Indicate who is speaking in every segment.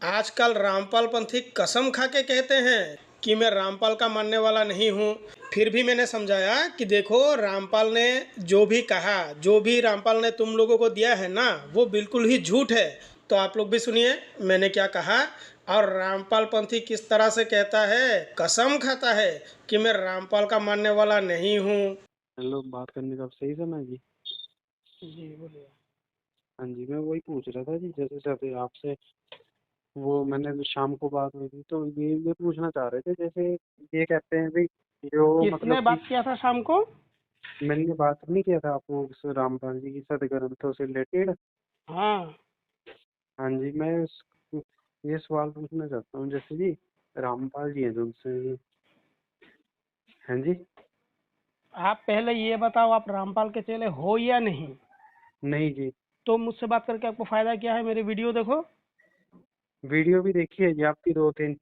Speaker 1: आजकल रामपाल पंथी कसम खा के कहते हैं कि मैं रामपाल का मानने वाला नहीं हूँ। फिर भी मैंने समझाया कि देखो, रामपाल ने जो भी कहा, जो भी रामपाल ने तुम लोगों को दिया है ना, वो बिल्कुल ही झूठ है। तो आप लोग भी सुनिए मैंने क्या कहा। और रामपाल पंथी किस तरह से कहता है, कसम खाता है कि मैं रामपाल का मानने वाला नहीं हूँ।
Speaker 2: हेलो, बात करने का सही समय जी।
Speaker 1: जी बोलिए।
Speaker 2: हाँ जी, मैं वही पूछ रहा था जी, जैसे जैसे आपसे वो मैंने जो शाम को बात हुई थी, तो ये पूछना चाह रहे थे, जैसे ये कहते हैं भाई, जो मतलब
Speaker 1: किसने
Speaker 2: कि
Speaker 1: बात किया था शाम को?
Speaker 2: मैंने बात नहीं किया था आपको उस रामपाल जी की सदग्रंथों से रिलेटेड।
Speaker 1: हाँ,
Speaker 2: हाँ जी, मैं ये सवाल पूछना चाहता हूँ, जैसे जी रामपाल जी हैं जो उनसे। हाँ जी।
Speaker 1: आप पहले ये बताओ, आप रामपाल के चेले हो या नहीं?
Speaker 2: नहीं जी।
Speaker 1: तो मुझसे बात करके आपको फायदा क्या है? मेरे वीडियो देखो।
Speaker 2: वीडियो भी देखी है जी आपकी, 2-3।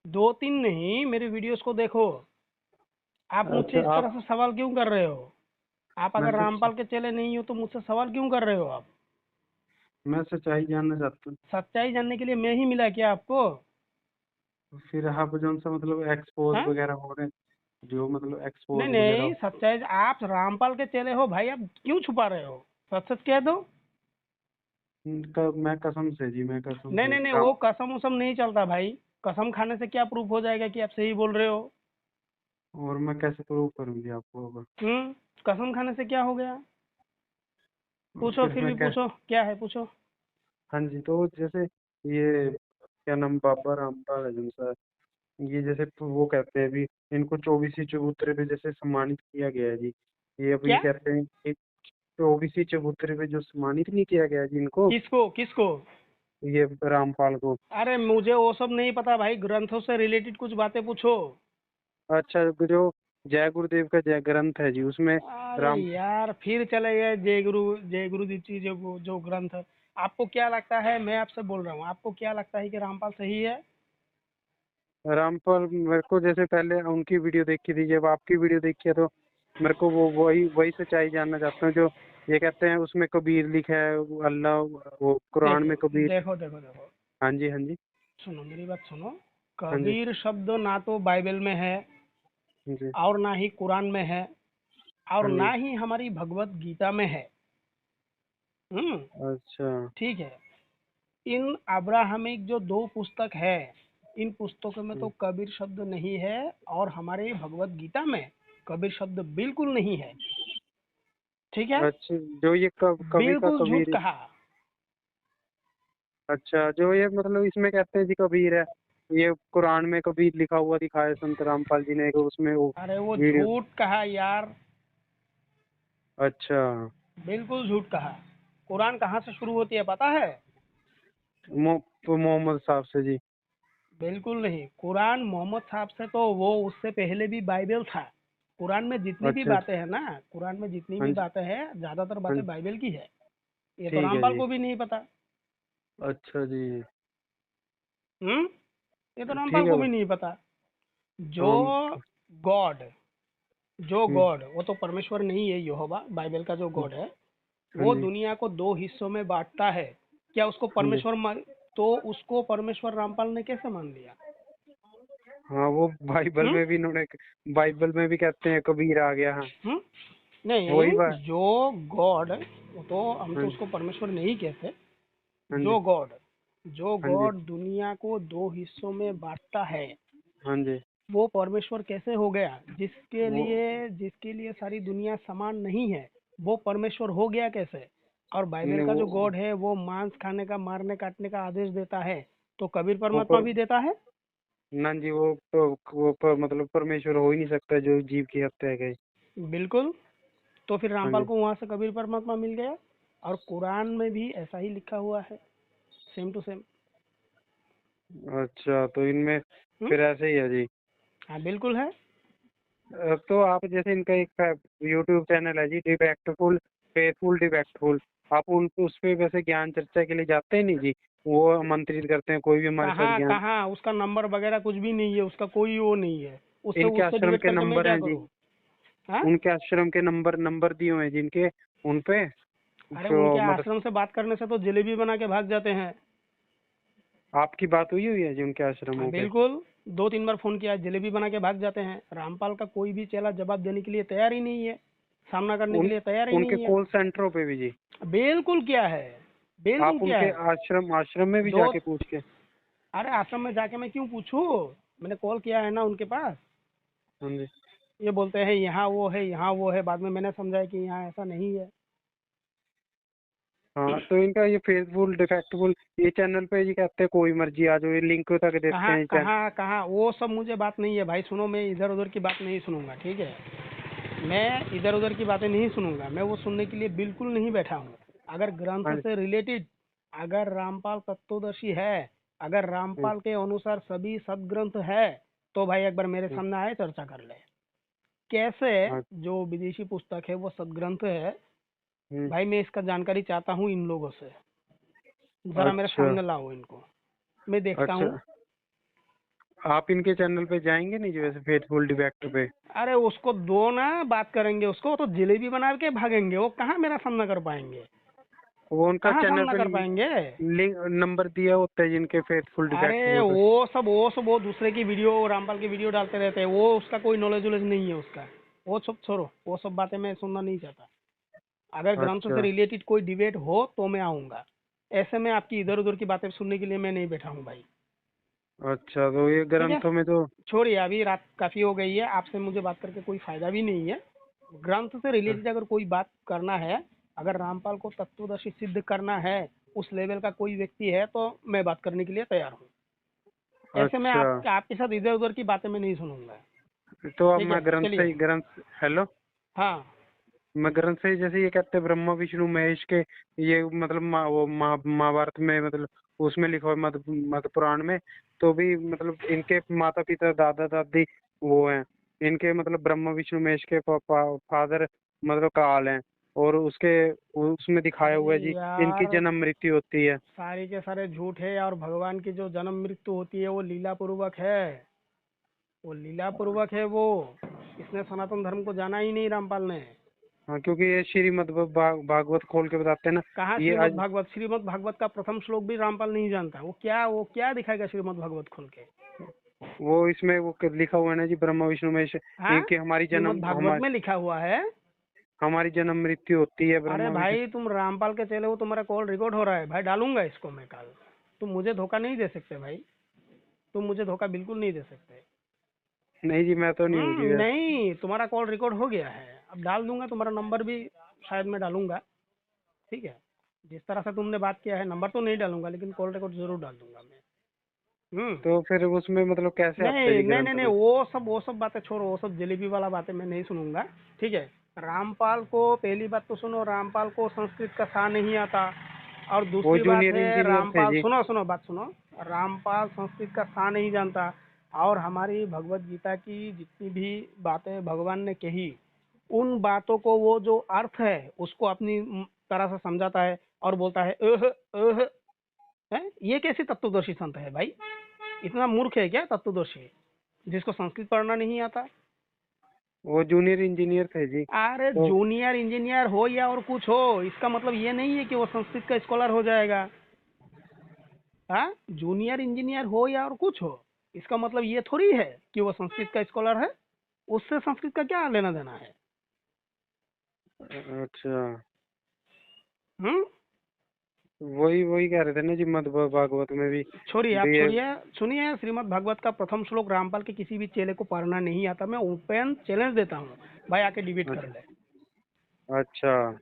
Speaker 1: दो तीन नहीं, मेरे वीडियोस को देखो। आप मुझसे
Speaker 2: अच्छा
Speaker 1: इस तरह
Speaker 2: आप।
Speaker 1: से सवाल क्यों कर रहे हो? आप
Speaker 2: मैं
Speaker 1: अगर
Speaker 2: सच
Speaker 1: रामपाल के चेले नहीं हो तो मुझसे सवाल क्यों कर रहे हो आप?
Speaker 2: मैं सच्चाई जानना चाहता हूँ।
Speaker 1: सच्चाई जानने के लिए मैं ही मिला क्या आपको?
Speaker 2: फिर आप जो सा मतलब एक्सपोज
Speaker 1: हाँ,
Speaker 2: वगैरह हो रहे हैं, जो मतलब
Speaker 1: नहीं
Speaker 2: एक्सपोज वगैरह
Speaker 1: नहीं,
Speaker 2: हो।
Speaker 1: सच्चाई आप रामपाल के चेले हो भाई, आप क्यों छुपा रहे हो? सच सच कह दो।
Speaker 2: मैं कसम से जी, मैं कसम
Speaker 1: नहीं
Speaker 2: से
Speaker 1: नहीं नहीं,
Speaker 2: राम।
Speaker 1: वो कसम उसम नहीं चलता भाई। कसम खाने से क्या प्रूफ हो जाएगा कि आप सही बोल रहे हो?
Speaker 2: और मैं कैसे प्रूव करूंगी आपको अब।
Speaker 1: कसम खाने से क्या हो गया? पूछो,
Speaker 2: फिर
Speaker 1: फिर
Speaker 2: मैं
Speaker 1: भी
Speaker 2: कै
Speaker 1: पूछो, क्या है पूछो।
Speaker 2: हाँ जी, तो जैसे ये क्या नाम, बाबा रामपाल है जिनका, ये जैसे वो कहते हैं भी, इनको 24वीं चबूतरे पे जैसे सम्मानित किया गया है जी। ये अभी
Speaker 1: क्या?
Speaker 2: कहते हैं कि 24वीं चबूतरे पे जो सम्मानित नहीं किया गया जी इनको,
Speaker 1: किसको किसको?
Speaker 2: ये रामपाल को।
Speaker 1: अरे मुझे वो सब नहीं पता भाई, ग्रंथों से रिलेटेड कुछ बातें पूछो।
Speaker 2: अच्छा, जो जय गुरुदेव का जय ग्रंथ है जी, उसमें
Speaker 1: अरे
Speaker 2: राम।
Speaker 1: यार, फिर चले गए जय गुरु जी जो ग्रंथ है। आपको क्या लगता है, मैं आपसे बोल रहा हूँ, आपको क्या लगता है कि रामपाल सही है?
Speaker 2: रामपाल, मेरे को जैसे पहले उनकी वीडियो देखी थी, जब आपकी वीडियो देखी है, तो मेरे को वो वही वही सच्चाई जानना चाहता हूँ, जो ये कहते हैं उसमें कबीर लिखा है, वो अल्लाह, वो कुरान
Speaker 1: देखो
Speaker 2: में कबीर।
Speaker 1: देखो देखो देखो,
Speaker 2: हाँ जी, हाँ जी।
Speaker 1: सुनो मेरी बात सुनो।
Speaker 2: हाँ जी,
Speaker 1: कबीर शब्द ना तो बाइबल में है,
Speaker 2: हाँ जी।
Speaker 1: और ना ही कुरान में है, और
Speaker 2: हाँ जी।
Speaker 1: ना ही हमारी भगवत गीता में है। हम्म।
Speaker 2: अच्छा।
Speaker 1: ठीक है। इन अब्राहमिक जो दो पुस्तक है, इन पुस्तकों में तो कबीर शब्द नहीं है, और हमारे भगवत गीता में कबीर शब्द बिल्कुल नहीं है। ठीक है।
Speaker 2: अच्छा, जो ये कवि का
Speaker 1: बिल्कुल झूठ
Speaker 2: कबीर।
Speaker 1: कहा।
Speaker 2: अच्छा, जो ये मतलब इसमें कहते हैं जी कबीर है, ये कुरान में कबीर लिखा हुआ दिखा है संत रामपाल जी ने, एक उसमें वो
Speaker 1: अरे वो
Speaker 2: वीडियो।
Speaker 1: झूठ कहा यार।
Speaker 2: अच्छा।
Speaker 1: बिल्कुल झूठ कहा। कुरान कहाँ से शुरू होती है पता है?
Speaker 2: मोहम्मद साहब से जी।
Speaker 1: बिल्कुल नहीं, कुरान मोहम्मद साहब से तो वो उससे पहले भी बाइबल था। कुरान में जितनी भी
Speaker 2: अच्छा।
Speaker 1: बातें हैं ना, कुरान में जितनी
Speaker 2: हाँ
Speaker 1: भी
Speaker 2: जी।
Speaker 1: बातें हैं, ज्यादातर
Speaker 2: हाँ
Speaker 1: बातें
Speaker 2: जी,
Speaker 1: बाइबल की है। ये तो
Speaker 2: ठीक है
Speaker 1: रामपाल
Speaker 2: जी।
Speaker 1: को भी नहीं पता।
Speaker 2: अच्छा जी।
Speaker 1: हम्म। ये तो
Speaker 2: ठीक
Speaker 1: रामपाल
Speaker 2: है।
Speaker 1: को भी नहीं पता। जो
Speaker 2: हम।
Speaker 1: गॉड जो
Speaker 2: हम्म,
Speaker 1: गॉड, वो तो परमेश्वर नहीं है, यहोवा बाइबल का जो गॉड है,
Speaker 2: हाँ
Speaker 1: वो
Speaker 2: जी।
Speaker 1: दुनिया को दो हिस्सों में बांटता है। क्या उसको
Speaker 2: हाँ जी।
Speaker 1: परमेश्वर मान, तो उसको परमेश्वर रामपाल ने कैसे मान लिया?
Speaker 2: हाँ, वो बाइबल
Speaker 1: हम्म।
Speaker 2: में भी इन्होंने, बाइबल में भी कहते हैं कबीर आ गया। हाँ।
Speaker 1: हम्म।
Speaker 2: वही
Speaker 1: नहीं,
Speaker 2: बात।
Speaker 1: जो गॉड, वो तो हम
Speaker 2: हाँ
Speaker 1: तो
Speaker 2: जी।
Speaker 1: उसको परमेश्वर नहीं कहते।
Speaker 2: हाँ जी।
Speaker 1: जो गॉड जो
Speaker 2: हाँ जी।
Speaker 1: गॉड दुनिया को दो हिस्सों में बांटता है,
Speaker 2: हाँ जी।
Speaker 1: वो परमेश्वर कैसे हो गया?
Speaker 2: वो
Speaker 1: जिसके लिए सारी दुनिया समान नहीं है, वो परमेश्वर हो गया कैसे? और बाइबल
Speaker 2: नहीं,
Speaker 1: का
Speaker 2: वो
Speaker 1: जो गॉड है वो मांस खाने का, मारने काटने का आदेश देता है, तो कबीर
Speaker 2: वो
Speaker 1: परमात्मा भी देता है।
Speaker 2: ना जी, मतलब परमेश्वर हो ही नहीं सकता जो जीव की हत्या करे।
Speaker 1: बिल्कुल। तो फिर
Speaker 2: हाँ
Speaker 1: रामपाल
Speaker 2: जी।
Speaker 1: को वहां से कबीर परमात्मा मिल गया। और कुरान में भी ऐसा ही लिखा हुआ है, सेम टू सेम।
Speaker 2: अच्छा, तो इनमें
Speaker 1: हम्म।
Speaker 2: फिर ऐसे ही है जी।
Speaker 1: हाँ बिल्कुल है।
Speaker 2: तो आप जैसे इनका एक यूट्यूब चैनल है जी, डिबेक्टफुल, फेथफुल डिबेक्टफुल, आप उन उस पे वैसे ज्ञान चर्चा के लिए जाते हैं नहीं जी? वो आमंत्रित करते हैं कोई भी हमारे साथ
Speaker 1: कहाँ
Speaker 2: ज्ञान।
Speaker 1: कहाँ, उसका नंबर वगैरह कुछ भी नहीं है, उसका कोई वो नहीं है। उससे
Speaker 2: इनके
Speaker 1: उससे
Speaker 2: आश्रम
Speaker 1: डिबेट
Speaker 2: के
Speaker 1: करके मैं
Speaker 2: नंबर
Speaker 1: क्या
Speaker 2: हैं जी,
Speaker 1: करूँ? हाँ।
Speaker 2: उनके आश्रम के नंबर नंबर दिए हुए हैं जिनके, उन पे
Speaker 1: अरे
Speaker 2: तो
Speaker 1: उनके
Speaker 2: मतलब।
Speaker 1: आश्रम से बात करने से तो जलेबी बना के भाग जाते हैं।
Speaker 2: आपकी बात हुई है जी उनके आश्रमों पे?
Speaker 1: बिल्कुल, 2-3 बार फोन किया, जलेबी बना के भाग जाते हैं। रामपाल का कोई भी चेला जवाब देने के लिए तैयार ही नहीं है, सामना करने के
Speaker 2: उन
Speaker 1: लिए तैयार ही
Speaker 2: उनके
Speaker 1: नहीं है।
Speaker 2: कॉल सेंटरों पे भी जी?
Speaker 1: बिल्कुल क्या है, बिल्कुल
Speaker 2: आप
Speaker 1: क्या
Speaker 2: उनके
Speaker 1: है।
Speaker 2: आश्रम में भी
Speaker 1: दो
Speaker 2: जाके पूछ के?
Speaker 1: अरे आश्रम में जाके मैं क्यों पूछूं, मैंने कॉल किया है ना उनके पास।
Speaker 2: हाँ जी।
Speaker 1: ये बोलते हैं यहाँ वो है, यहाँ वो है। बाद में मैंने समझाया कि यहाँ ऐसा नहीं है।
Speaker 2: हाँ, तो इनका ये फेसबुल डिफेक्टफुल ये चैनल पे जी कहते हैं कोई मर्जी आ जाओ, ये लिंक तक देते
Speaker 1: कहाँ
Speaker 2: हैं चैनल।
Speaker 1: कहाँ कहाँ, वो सब मुझे बात नहीं है भाई। सुनो, मैं इधर उधर की बात नहीं सुनूंगा, ठीक है। मैं इधर उधर की बातें नहीं सुनूंगा, मैं वो सुनने के लिए बिल्कुल नहीं बैठा हूँ। अगर
Speaker 2: हाँ
Speaker 1: ग्रंथ
Speaker 2: जी।
Speaker 1: से रिलेटेड, अगर रामपाल तत्वदर्शी है, अगर
Speaker 2: हाँ
Speaker 1: रामपाल के अनुसार सभी सदग्रंथ है, तो भाई एक बार मेरे
Speaker 2: जी।
Speaker 1: सामने आए, चर्चा कर ले। कैसे
Speaker 2: हाँ।
Speaker 1: जो विदेशी पुस्तक है वो सदग्रंथ है,
Speaker 2: हम्म,
Speaker 1: भाई मैं इसका जानकारी चाहता हूँ इन लोगों से। जरा मेरे
Speaker 2: अच्छा।
Speaker 1: सामने लाओ इनको, मैं देखता
Speaker 2: अच्छा,
Speaker 1: हूँ।
Speaker 2: आप इनके चैनल पे जाएंगे नहीं जी वैसे फेसबुल डिफेक्ट पे?
Speaker 1: अरे उसको दो ना, बात करेंगे उसको। वो तो जलेबी बना के भागेंगे, वो कहाँ मेरा सामना कर पाएंगे,
Speaker 2: वो उनका
Speaker 1: कहाँ
Speaker 2: चैनल
Speaker 1: सामना
Speaker 2: पे
Speaker 1: कर पाएंगे।
Speaker 2: लिंक नंबर दिया होता है जिनके फेसबुल डिफेक्ट
Speaker 1: अरे
Speaker 2: वो तो।
Speaker 1: वो सब वो दूसरे की वीडियो, रामपाल की वीडियो डालते रहते हैं। वो उसका कोई नॉलेज वॉलेज नहीं है उसका। वो सब छोड़ो, वो सब बातें मैं सुनना नहीं चाहता। अगर ग्रंथ से
Speaker 2: अच्छा।
Speaker 1: रिलेटेड कोई डिबेट हो तो मैं आऊँगा। ऐसे में आपकी इधर उधर की बातें सुनने के लिए मैं नहीं बैठा हूँ भाई।
Speaker 2: अच्छा, तो ये
Speaker 1: ठीक है,
Speaker 2: ग्रंथों में तो।
Speaker 1: छोड़िए, अभी रात काफ़ी हो गई है, आपसे मुझे बात करके कोई फ़ायदा भी नहीं है। ग्रंथ से रिलेटेड अगर कोई बात करना है, अगर रामपाल को तत्वदर्शी सिद्ध करना है, उस लेवल का कोई व्यक्ति है, तो मैं बात करने के लिए तैयार हूँ। ऐसे में
Speaker 2: अच्छा,
Speaker 1: आपके साथ इधर उधर की बातें मैं नहीं सुनूंगा।
Speaker 2: तो अब
Speaker 1: ठीक
Speaker 2: मैं
Speaker 1: है,
Speaker 2: ग्रंथ से
Speaker 1: चलिए।
Speaker 2: ही ग्रंथ हेलो।
Speaker 1: हाँ।
Speaker 2: मैं ग्रंथ से ही जैसे ये कहते हैं ब्रह्मा विष्णु महेश के, ये मतलब वो महाभारत में मतलब उसमें लिखा हुआ है, मध्य पुराण में। तो भी मतलब इनके माता पिता दादा दादी वो हैं, इनके मतलब ब्रह्मा विष्णु महेश के फादर मतलब काल हैं। और उसके उसमें दिखाया
Speaker 1: अरे
Speaker 2: हुआ है जी इनकी
Speaker 1: यार,
Speaker 2: जन्म मृत्यु होती है।
Speaker 1: सारे के सारे झूठ है। और भगवान की जो जन्म मृत्यु होती है वो लीला पूर्वक है, वो लीला पूर्वक है वो। इसने सनातन धर्म को जाना ही नहीं रामपाल ने।
Speaker 2: हाँ, क्योंकि ये श्रीमद् भागवत खोल के बताते हैं ना।
Speaker 1: कहाँ
Speaker 2: ये
Speaker 1: श्रीमद्
Speaker 2: आज
Speaker 1: भागवत, श्रीमद् भागवत का प्रथम श्लोक भी रामपाल नहीं जानता। वो क्या दिखाएगा श्रीमद् भागवत खोल के।
Speaker 2: वो इसमें वो लिखा हुआ है ना जी ब्रह्मा विष्णु महेश,
Speaker 1: हाँ,
Speaker 2: इनकी
Speaker 1: श्रीमद् भागवत में लिखा हुआ है।
Speaker 2: हमारी जन्म मृत्यु होती है
Speaker 1: अरे
Speaker 2: ब्रह्मा विष्णु।
Speaker 1: भाई, तुम रामपाल के चेले हो, तुम्हारा कॉल रिकॉर्ड हो रहा है भाई, डालूंगा इसको मैं कल। तुम मुझे धोखा नहीं दे सकते भाई, तुम मुझे धोखा बिल्कुल नहीं दे सकते।
Speaker 2: नहीं जी, मैं तो नहीं हूँ जी वैसे।
Speaker 1: नहीं, तुम्हारा कॉल रिकॉर्ड हो गया है, अब डाल दूंगा। तुम्हारा नंबर भी शायद मैं डालूंगा, ठीक है। जिस तरह से तुमने बात किया है, नंबर तो नहीं डालूंगा, लेकिन कॉल रिकॉर्ड जरूर डाल दूंगा मैं।
Speaker 2: तो फिर उसमें मतलब कैसे आता है
Speaker 1: नहीं
Speaker 2: जी
Speaker 1: नहीं नहीं
Speaker 2: ग्रंथ
Speaker 1: नहीं,
Speaker 2: में?
Speaker 1: वो सब बातें छोड़ो, वो सब जलेबी वाला बातें मैं नहीं सुनूंगा, ठीक है। रामपाल को पहली बात तो सुनो, रामपाल को संस्कृत का सा नहीं आता। और
Speaker 2: वो
Speaker 1: दूसरी बात
Speaker 2: जूनियर
Speaker 1: है,
Speaker 2: इंजीनियर थे
Speaker 1: रामपाल,
Speaker 2: जी।
Speaker 1: सुनो सुनो बात सुनो, रामपाल संस्कृत का सा नहीं जानता। और हमारी भगवत गीता की जितनी भी बातें भगवान ने कही, उन बातों को वो जो अर्थ है उसको अपनी तरह से समझाता है और बोलता है अह। है, ये कैसी तत्वदर्शी संत है भाई। इतना मूर्ख है क्या तत्वदर्शी, जिसको संस्कृत पढ़ना नहीं आता।
Speaker 2: वो जूनियर इंजीनियर थे जी।
Speaker 1: अरे
Speaker 2: तो
Speaker 1: जूनियर इंजीनियर हो या और कुछ हो, इसका मतलब ये नहीं है कि वो संस्कृत का स्कॉलर हो जाएगा। हाँ, जूनियर इंजीनियर हो या और कुछ हो, इसका मतलब ये थोड़ी है कि वो संस्कृत का स्कॉलर है। उससे संस्कृत का क्या लेना देना है।
Speaker 2: अच्छा,
Speaker 1: हम्म।
Speaker 2: वही वही कह रहे थे ना जी मध्य भागवत में भी।
Speaker 1: छोड़िए, आप
Speaker 2: ये
Speaker 1: छोड़िए। सुनिए, श्रीमद् भागवत का प्रथम श्लोक रामपाल के किसी भी चेले को पढ़ना नहीं आता। मैं ओपन चैलेंज देता हूँ भाई, आके डिबेट कर ले।
Speaker 2: अच्छा।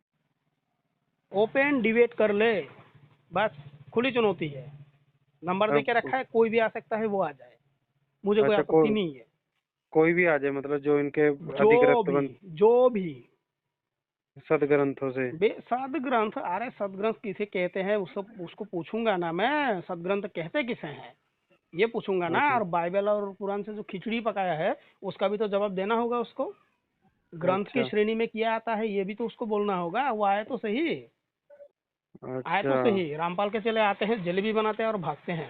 Speaker 1: ओपन डिबेट कर ले, बस। खुली चुनौती है, नंबर दे के
Speaker 2: अब
Speaker 1: रखा है, कोई भी आ सकता है, वो आ जाए, मुझे कोई
Speaker 2: अच्छा,
Speaker 1: आपत्ति नहीं है।
Speaker 2: कोई भी आ जाए मतलब जो इनके
Speaker 1: जो
Speaker 2: अधिकृत
Speaker 1: भी, जो भी।
Speaker 2: सदग्रंथों से।
Speaker 1: सदग्रंथ, अरे सदग्रंथ किसे कहते हैं, उसको पूछूंगा ना मैं, सदग्रंथ कहते किसे हैं, ये पूछूंगा ना।
Speaker 2: अच्छा।
Speaker 1: और बाइबल और कुरान से जो खिचड़ी पकाया है, उसका भी तो जवाब देना होगा उसको। ग्रंथ की
Speaker 2: अच्छा।
Speaker 1: श्रेणी में क्या आता है, ये भी तो उसको बोलना होगा। वो आए तो सही, आए
Speaker 2: अच्छा।
Speaker 1: तो सही। रामपाल के चले आते हैं, जलेबी बनाते हैं और भागते हैं।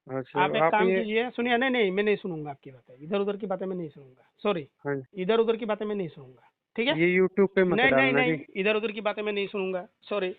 Speaker 2: अच्छा,
Speaker 1: आप एक
Speaker 2: आप
Speaker 1: काम
Speaker 2: ये।
Speaker 1: कीजिए, सुनिए। नहीं नहीं, मैं नहीं सुनूंगा आपकी बातें, इधर उधर की बातें मैं नहीं सुनूंगा, सॉरी।
Speaker 2: हाँ,
Speaker 1: इधर उधर की बातें मैं नहीं सुनूंगा, ठीक है।
Speaker 2: ये यूट्यूब पे मत
Speaker 1: नहीं नहीं
Speaker 2: डालना
Speaker 1: नहीं,
Speaker 2: जी।
Speaker 1: इधर उधर की बातें मैं नहीं सुनूंगा, सॉरी।